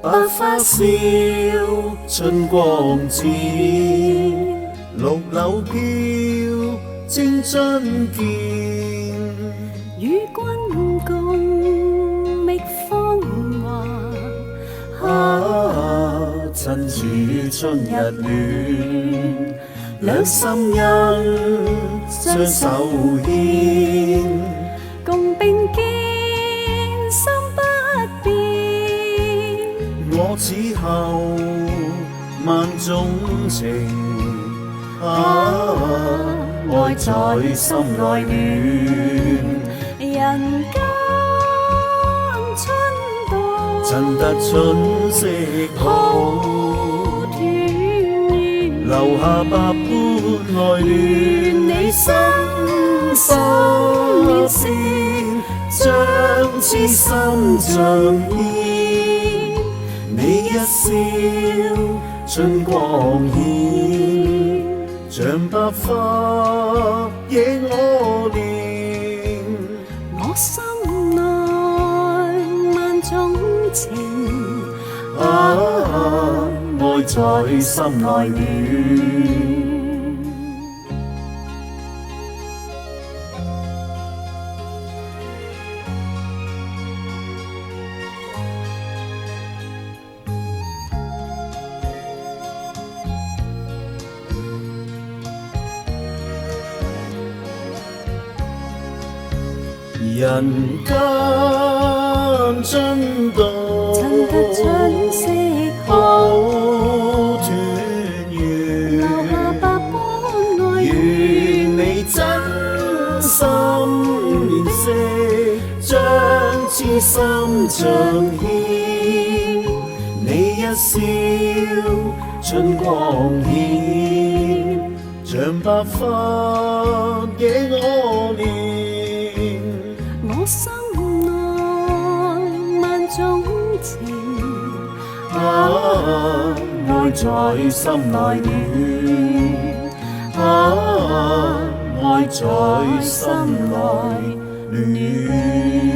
百花笑，春光照，绿柳飘，正津见。與君共覓芳華，趁住春日暖，兩心因雙手牽，共並肩心不變。我此後萬種情，愛在心內暖。人間春到，趁得春色好，團圓，留下百般愛戀。你心心線，將痴心像牽。你一笑，春光顯，像百花惹我憐。我心內萬種情，愛在心內暖。人間真道，趁得春色好，團圓，留下百般愛願你真心憐惜，將痴心像牽。你一笑，春光顯，像百花惹我憐。我心內萬種情，愛在心內暖，愛在心內暖。